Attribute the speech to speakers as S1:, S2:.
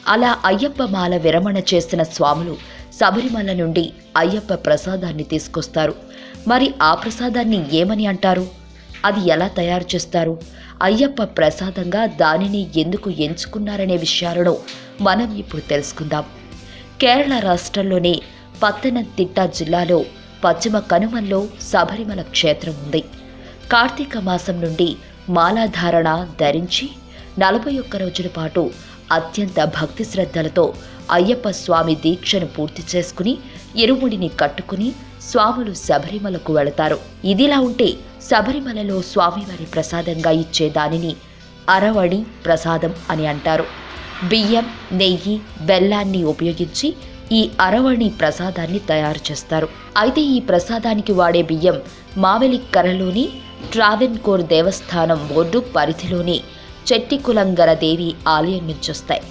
S1: అలా అయ్యప్ప మాల విరమణ చేసిన స్వాములు శబరిమల నుండి అయ్యప్ప ప్రసాదాన్ని తీసుకొస్తారు. మరి ఆ ప్రసాదాన్ని ఏమని అంటారు? అది ఎలా తయారు చేస్తారు? అయ్యప్ప ప్రసాదంగా దానిని ఎందుకు ఎంచుకున్నారనే విషయాలను మనం ఇప్పుడు తెలుసుకుందాం. కేరళ రాష్ట్రంలోని పత్తనంతిట్ట జిల్లాలో పశ్చిమ కనుమల్లో శబరిమల క్షేత్రం ఉంది. కార్తీక మాసం నుండి మాలాధారణ ధరించి 41 రోజుల పాటు అత్యంత భక్తి శ్రద్ధలతో అయ్యప్ప స్వామి దీక్షను పూర్తి చేసుకుని ఇరుముడిని కట్టుకుని స్వాములు శబరిమలకు వెళతారు. ఇదిలా ఉంటే శబరిమలలో స్వామివారి ప్రసాదంగా ఇచ్చే దానిని అరవణి ప్రసాదం అని అంటారు. బియ్యం, నెయ్యి, బెల్లాన్ని ఉపయోగించి ఈ అరవణి ప్రసాదాన్ని తయారు చేస్తారు. అయితే ఈ ప్రసాదానికి వాడే బియ్యం మావెలిక్కరలోని ట్రావెన్కోర్ దేవస్థానం బోర్డు పరిధిలోని చెట్టికులంగర దేవి ఆలయం నుంచి వస్తాయి.